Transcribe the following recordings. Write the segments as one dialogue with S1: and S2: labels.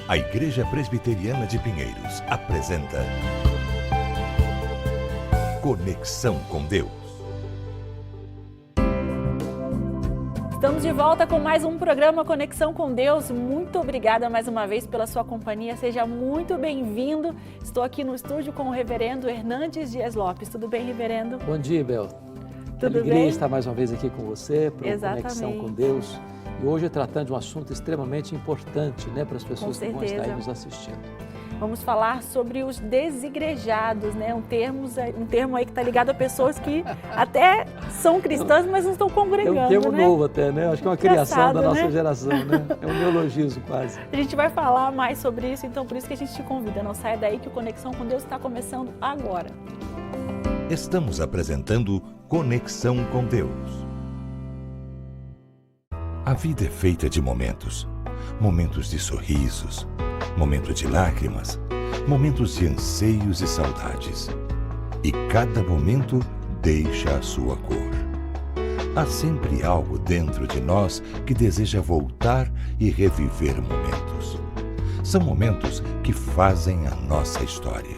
S1: A Igreja Presbiteriana de Pinheiros apresenta Conexão com Deus.
S2: Estamos de volta com mais um programa Conexão com Deus. Muito obrigada mais uma vez pela sua companhia. Seja muito bem-vindo. Estou aqui no estúdio com o reverendo Hernandes Dias Lopes. Tudo bem, reverendo?
S3: Bom dia, Bel.
S2: Tudo
S3: alegria
S2: bem?
S3: estar mais uma vez aqui com você para Conexão com Deus. E hoje tratando de um assunto extremamente importante, né, para as pessoas que vão estar aí nos assistindo.
S2: Vamos falar sobre os desigrejados, né? Um termo aí que está ligado a pessoas que até são cristãs, mas não estão congregando,
S3: É um termo
S2: né?
S3: novo até, né? Acho que é uma criação da nossa
S2: né?
S3: geração, né? É um neologismo quase.
S2: A gente vai falar mais sobre isso, então por isso que a gente te convida. Não saia daí que o Conexão com Deus está começando agora.
S1: Estamos apresentando Conexão com Deus. A vida é feita de momentos. Momentos de sorrisos, momentos de lágrimas, momentos de anseios e saudades. E cada momento deixa a sua cor. Há sempre algo dentro de nós que deseja voltar e reviver momentos. São momentos que fazem a nossa história.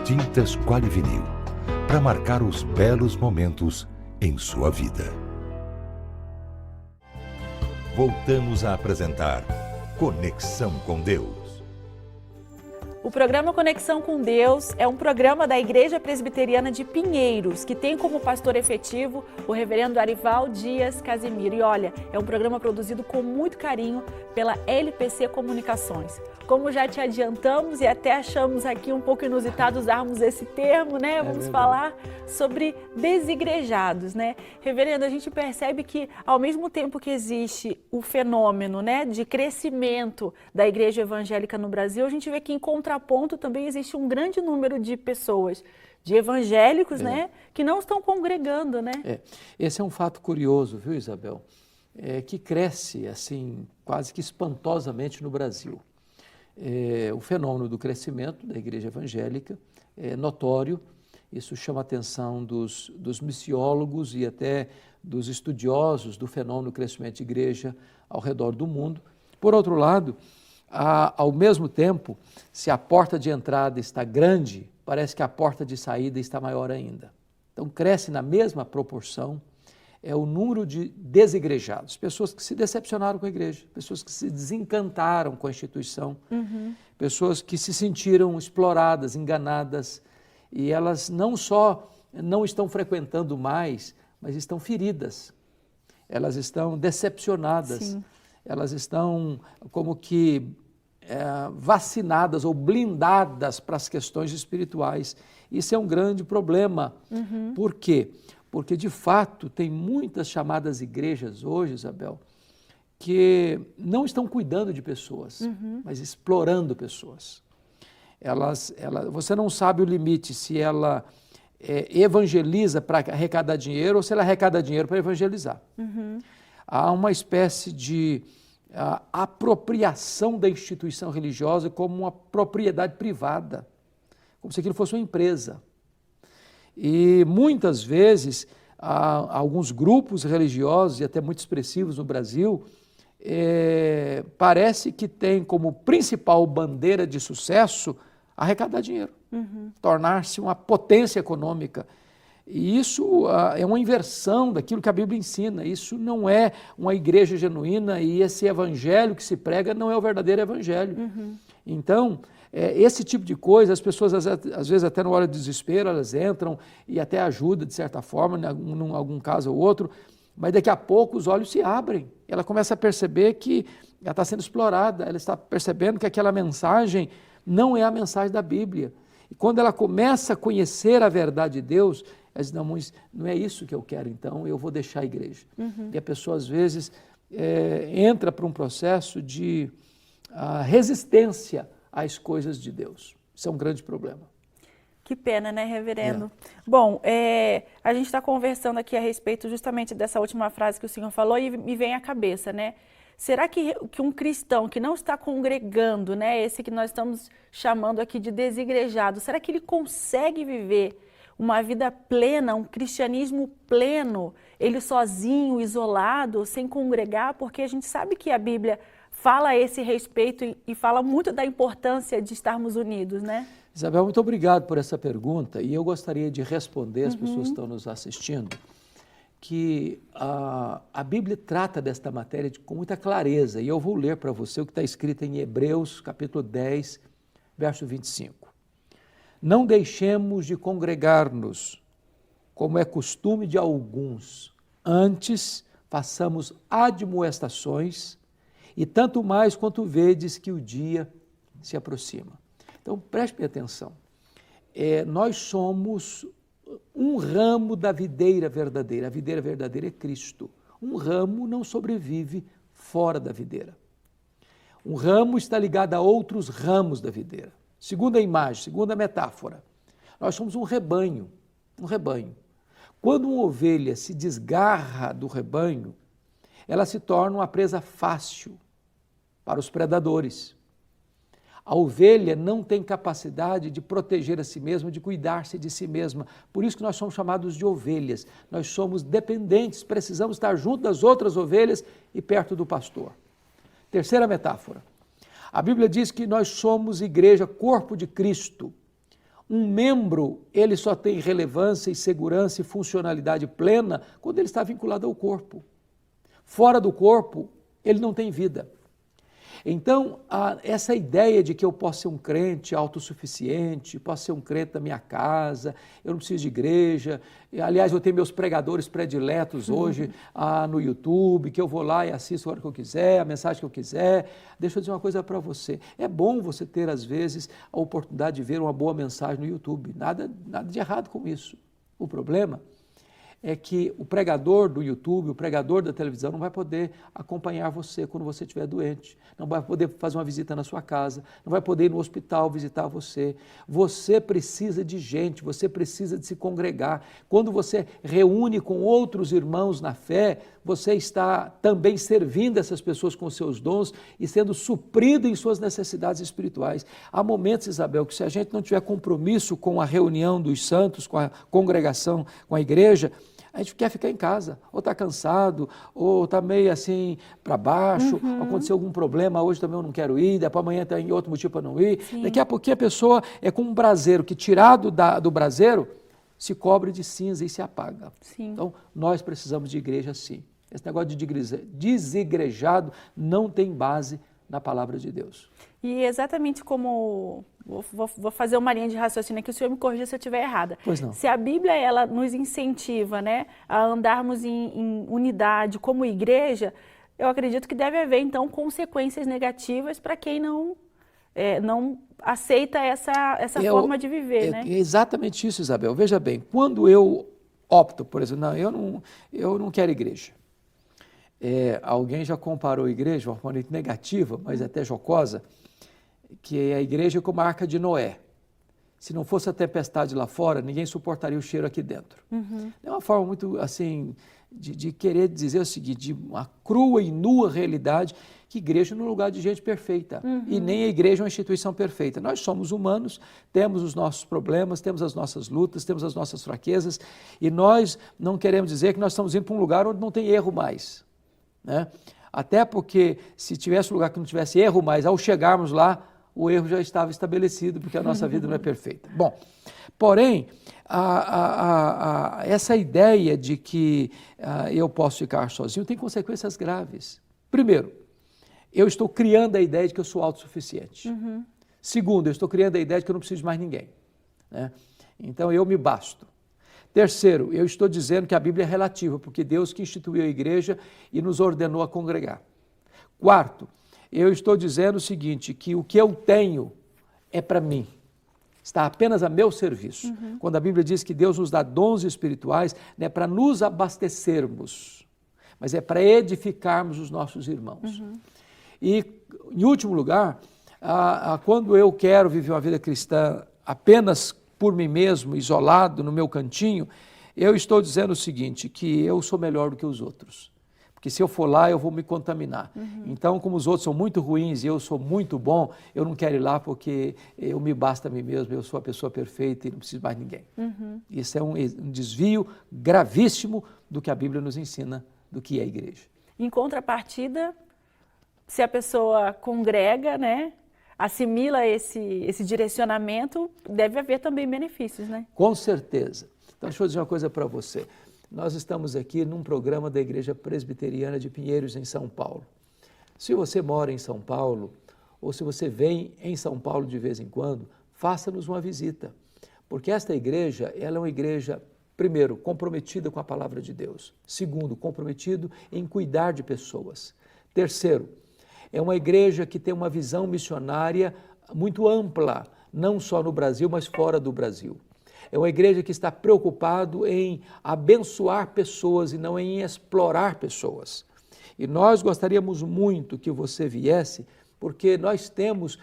S1: Tintas Quali Vinil, para marcar os belos momentos em sua vida. Voltamos a apresentar Conexão com Deus.
S2: O programa Conexão com Deus é um programa da Igreja Presbiteriana de Pinheiros, que tem como pastor efetivo o reverendo Arival Dias Casimiro. E olha, é um programa produzido com muito carinho pela LPC Comunicações. Como já te adiantamos e até achamos aqui um pouco inusitado usarmos esse termo, né? Vamos falar sobre desigrejados, né? Reverendo, a gente percebe que ao mesmo tempo que existe o fenômeno, né, de crescimento da igreja evangélica no Brasil, a gente vê que em contraponto também existe um grande número de pessoas, de evangélicos, né, que não estão congregando, né?
S3: Esse é um fato curioso, viu, Isabel? Que cresce, assim, quase que espantosamente no Brasil. O fenômeno do crescimento da igreja evangélica é notório, isso chama a atenção dos missiólogos e até dos estudiosos do fenômeno do crescimento de igreja ao redor do mundo. Por outro lado, ao mesmo tempo, se a porta de entrada está grande, parece que a porta de saída está maior ainda. Então cresce na mesma proporção o número de desigrejados, pessoas que se decepcionaram com a igreja, pessoas que se desencantaram com a instituição, pessoas que se sentiram exploradas, enganadas, e elas não só não estão frequentando mais, mas estão feridas, elas estão decepcionadas,
S2: Sim.
S3: Elas estão como que vacinadas ou blindadas para as questões espirituais. Isso é um grande problema. Por quê? Porque, de fato, tem muitas chamadas igrejas hoje, Isabel, que não estão cuidando de pessoas, mas explorando pessoas. Você não sabe o limite se ela evangeliza para arrecadar dinheiro ou se ela arrecada dinheiro para evangelizar. Há uma espécie de apropriação da instituição religiosa como uma propriedade privada, como se aquilo fosse uma empresa. E muitas vezes, alguns grupos religiosos, e até muito expressivos no Brasil, parece que tem como principal bandeira de sucesso arrecadar dinheiro, tornar-se uma potência econômica. E isso é uma inversão daquilo que a Bíblia ensina. Isso não é uma igreja genuína e esse evangelho que se prega não é o verdadeiro evangelho. Então, esse tipo de coisa, as pessoas às vezes até na hora do desespero, elas entram e até ajudam de certa forma, em algum caso ou outro, mas daqui a pouco os olhos se abrem. Ela começa a perceber que ela está sendo explorada, ela está percebendo que aquela mensagem não é a mensagem da Bíblia. E quando ela começa a conhecer a verdade de Deus, ela diz, não é isso que eu quero, então eu vou deixar a igreja. E a pessoa às vezes entra para um processo de resistência às coisas de Deus. Isso é um grande problema.
S2: Que pena, né, reverendo? Bom, a gente está conversando aqui a respeito justamente dessa última frase que o senhor falou e me vem à cabeça, né? Será que um cristão que não está congregando, né, esse que nós estamos chamando aqui de desigrejado, será que ele consegue viver uma vida plena, um cristianismo pleno, ele sozinho, isolado, sem congregar? Porque a gente sabe que a Bíblia fala a esse respeito e fala muito da importância de estarmos unidos, né?
S3: Isabel, muito obrigado por essa pergunta e eu gostaria de responder às pessoas que estão nos assistindo que a Bíblia trata desta matéria com muita clareza e eu vou ler para você o que está escrito em Hebreus capítulo 10, verso 25. Não deixemos de congregar-nos, como é costume de alguns, antes façamos admoestações e tanto mais quanto vedes que o dia se aproxima. Então, preste atenção, nós somos um ramo da videira verdadeira. A videira verdadeira é Cristo. Um ramo não sobrevive fora da videira. Um ramo está ligado a outros ramos da videira. Segunda imagem, segunda metáfora, nós somos um rebanho, um rebanho. Quando uma ovelha se desgarra do rebanho, ela se torna uma presa fácil para os predadores. A ovelha não tem capacidade de proteger a si mesma, de cuidar-se de si mesma. Por isso que nós somos chamados de ovelhas. Nós somos dependentes, precisamos estar junto das outras ovelhas e perto do pastor. Terceira metáfora. A Bíblia diz que nós somos igreja, corpo de Cristo. Um membro, ele só tem relevância e segurança e funcionalidade plena quando ele está vinculado ao corpo. Fora do corpo, ele não tem vida. Então, essa ideia de que eu posso ser um crente autossuficiente, posso ser um crente da minha casa, eu não preciso de igreja, aliás, eu tenho meus pregadores prediletos hoje no YouTube, que eu vou lá e assisto a hora que eu quiser, a mensagem que eu quiser. Deixa eu dizer uma coisa para você, é bom você ter, às vezes, a oportunidade de ver uma boa mensagem no YouTube, nada de errado com isso. O problema é que o pregador do YouTube, o pregador da televisão não vai poder acompanhar você quando você estiver doente, não vai poder fazer uma visita na sua casa, não vai poder ir no hospital visitar você. Você precisa de gente, você precisa de se congregar. Quando você reúne com outros irmãos na fé, você está também servindo essas pessoas com seus dons e sendo suprido em suas necessidades espirituais. Há momentos, Isabel, que se a gente não tiver compromisso com a reunião dos santos, com a congregação, com a igreja, a gente quer ficar em casa, ou está cansado, ou está meio assim para baixo, aconteceu algum problema, hoje também eu não quero ir, depois amanhã tem outro motivo para não ir. Sim. Daqui a pouquinho a pessoa é como um braseiro, que tirado do braseiro, se cobre de cinza e se apaga. Sim. Então, nós precisamos de igreja sim. Esse negócio de desigrejado não tem base na palavra de Deus.
S2: E exatamente como, vou fazer uma linha de raciocínio aqui, o senhor me corrija se eu estiver errada.
S3: Pois não.
S2: Se a Bíblia ela nos incentiva, né, a andarmos em unidade como igreja, eu acredito que deve haver então consequências negativas para quem não aceita essa forma de viver. Né?
S3: É exatamente isso, Isabel. Veja bem, quando eu opto, por exemplo, eu não quero igreja. Alguém já comparou a igreja, de uma forma negativa, mas até jocosa, que a igreja é como a arca de Noé. Se não fosse a tempestade lá fora, ninguém suportaria o cheiro aqui dentro. É uma forma muito assim de querer dizer o seguinte, de uma crua e nua realidade, que igreja não é um lugar de gente perfeita. E nem a igreja é uma instituição perfeita. Nós somos humanos, temos os nossos problemas, temos as nossas lutas, temos as nossas fraquezas, e nós não queremos dizer que nós estamos indo para um lugar onde não tem erro mais. Né? Até porque se tivesse um lugar que não tivesse erro, mas ao chegarmos lá, o erro já estava estabelecido, porque a nossa vida não é perfeita. Bom, porém, essa ideia de que eu posso ficar sozinho tem consequências graves. Primeiro, eu estou criando a ideia de que eu sou autossuficiente. Segundo, eu estou criando a ideia de que eu não preciso de mais ninguém. Né? Então, eu me basto. Terceiro, eu estou dizendo que a Bíblia é relativa, porque Deus que instituiu a igreja e nos ordenou a congregar. Quarto, eu estou dizendo o seguinte, que o que eu tenho é para mim, está apenas a meu serviço. Quando a Bíblia diz que Deus nos dá dons espirituais, não é para nos abastecermos, mas é para edificarmos os nossos irmãos. E, em último lugar, quando eu quero viver uma vida cristã apenas por mim mesmo, isolado no meu cantinho, eu estou dizendo o seguinte, que eu sou melhor do que os outros. Porque se eu for lá, eu vou me contaminar. Então, como os outros são muito ruins e eu sou muito bom, eu não quero ir lá porque eu me basta a mim mesmo, eu sou a pessoa perfeita e não preciso mais de ninguém. Isso é um desvio gravíssimo do que a Bíblia nos ensina do que é a igreja.
S2: Em contrapartida, se a pessoa congrega, né, assimila esse direcionamento, deve haver também benefícios, né?
S3: Com certeza. Então, deixa eu dizer uma coisa para você. Nós estamos aqui num programa da Igreja Presbiteriana de Pinheiros, em São Paulo. Se você mora em São Paulo, ou se você vem em São Paulo de vez em quando, faça-nos uma visita. Porque esta igreja, ela é uma igreja, primeiro, comprometida com a palavra de Deus. Segundo, comprometido em cuidar de pessoas. Terceiro, é uma igreja que tem uma visão missionária muito ampla, não só no Brasil, mas fora do Brasil. É uma igreja que está preocupado em abençoar pessoas e não em explorar pessoas. E nós gostaríamos muito que você viesse, porque nós temos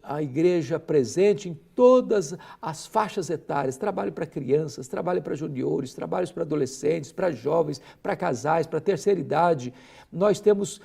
S3: a igreja presente em todas as faixas etárias, trabalho para crianças, trabalho para juniores, trabalhos para adolescentes, para jovens, para casais, para terceira idade. Nós temos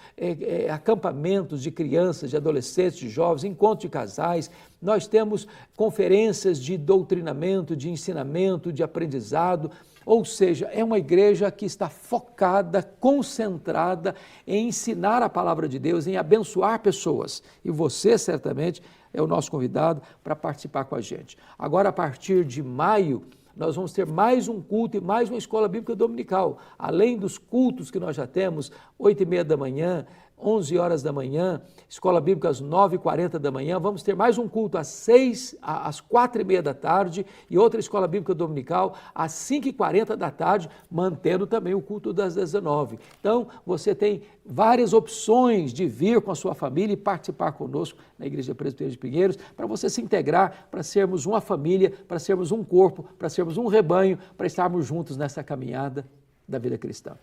S3: acampamentos de crianças, de adolescentes, de jovens, encontros de casais, nós temos conferências de doutrinamento, de ensinamento, de aprendizado. Ou seja, é uma igreja que está focada, concentrada em ensinar a palavra de Deus, em abençoar pessoas. E você, certamente, é o nosso convidado para participar com a gente. Agora, a partir de maio, nós vamos ter mais um culto e mais uma escola bíblica dominical. Além dos cultos que nós já temos, 8h30 da manhã, 11 horas da manhã, escola bíblica às 9h40 da manhã, vamos ter mais um culto às 4h30 da tarde e outra escola bíblica dominical às 5h40 da tarde, mantendo também o culto das 19h. Então, você tem várias opções de vir com a sua família e participar conosco na Igreja Presbiteriana de Pinheiros, para você se integrar, para sermos uma família, para sermos um corpo, para sermos um rebanho, para estarmos juntos nessa caminhada da vida cristã.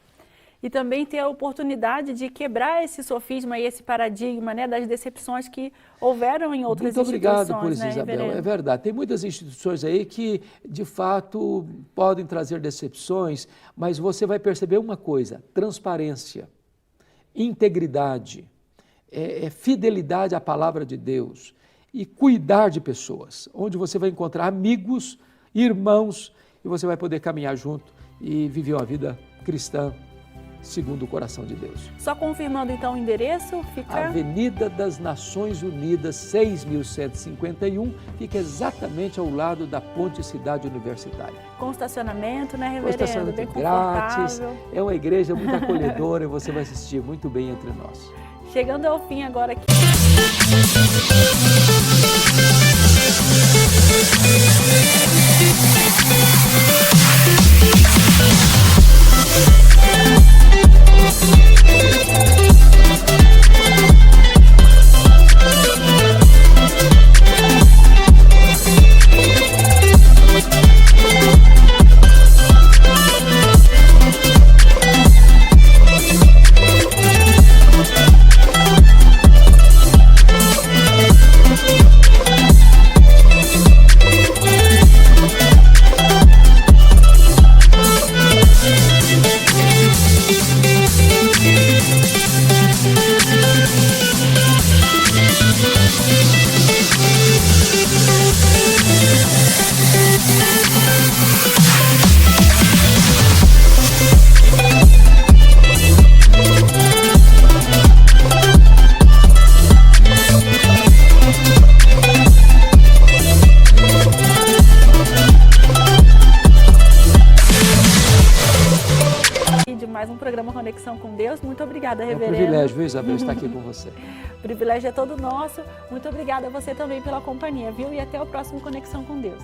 S2: E também ter a oportunidade de quebrar esse sofisma e esse paradigma, né, das decepções que houveram em outras instituições.
S3: Muito obrigado por isso,
S2: né,
S3: Isabel.
S2: reverendo?
S3: É verdade. Tem muitas instituições aí que, de fato, podem trazer decepções, mas você vai perceber uma coisa: transparência, integridade, fidelidade à palavra de Deus e cuidar de pessoas, onde você vai encontrar amigos, irmãos, e você vai poder caminhar junto e viver uma vida cristã segundo o coração de Deus.
S2: Só confirmando então o endereço, fica...
S3: Avenida das Nações Unidas, 6.151, fica exatamente ao lado da Ponte Cidade Universitária.
S2: Com estacionamento, né, reverendo?
S3: Com estacionamento
S2: bem
S3: grátis,
S2: confortável.
S3: é uma igreja muito acolhedora e você vai assistir muito bem entre nós.
S2: Chegando ao fim agora aqui. Mais um programa Conexão com Deus. Muito obrigada, reverendo.
S3: É um privilégio, viu, Isabel, estar aqui com você.
S2: O privilégio é todo nosso. Muito obrigada a você também pela companhia, viu? E até o próximo Conexão com Deus.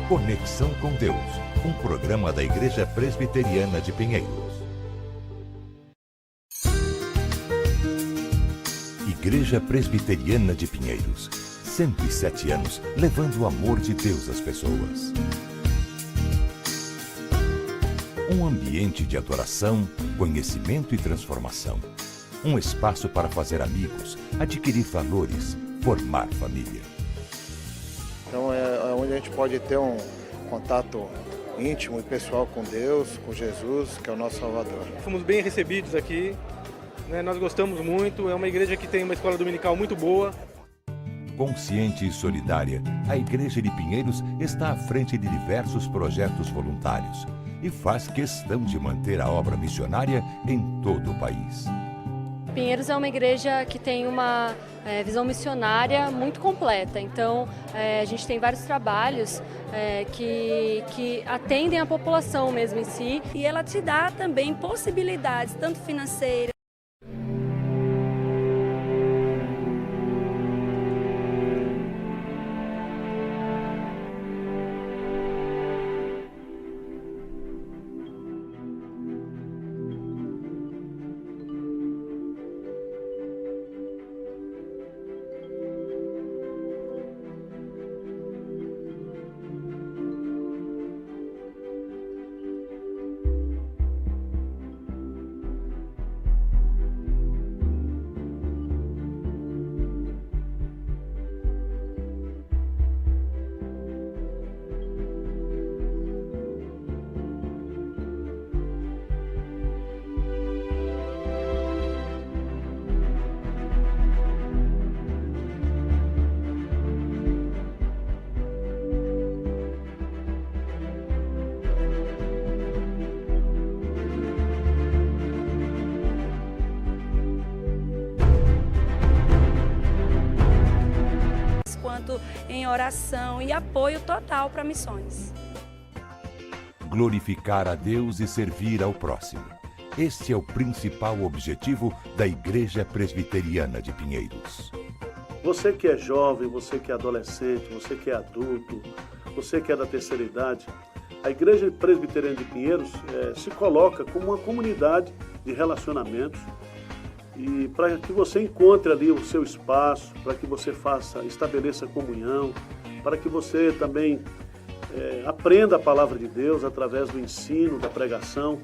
S1: Conexão com Deus, um programa da Igreja Presbiteriana de Pinheiros. Igreja Presbiteriana de Pinheiros, 107 anos levando o amor de Deus às pessoas. Um ambiente de adoração, conhecimento e transformação. Um espaço para fazer amigos, adquirir valores, formar família.
S4: Então é onde a gente pode ter um contato íntimo e pessoal com Deus, com Jesus, que é o nosso Salvador.
S5: Fomos bem recebidos aqui, né? Nós gostamos muito, é uma igreja que tem uma escola dominical muito boa.
S1: Consciente e solidária, a Igreja de Pinheiros está à frente de diversos projetos voluntários e faz questão de manter a obra missionária em todo o país.
S6: Pinheiros é uma igreja que tem uma visão missionária muito completa, então a gente tem vários trabalhos que atendem a população mesmo em si.
S7: E ela te dá também possibilidades, tanto financeiras. Quanto em oração e apoio total para missões.
S1: Glorificar a Deus e servir ao próximo. Este é o principal objetivo da Igreja Presbiteriana de Pinheiros.
S8: Você que é jovem, você que é adolescente, você que é adulto, você que é da terceira idade, a Igreja Presbiteriana de Pinheiros se coloca como uma comunidade de relacionamentos e para que você encontre ali o seu espaço, para que você estabeleça comunhão, para que você também aprenda a palavra de Deus através do ensino, da pregação.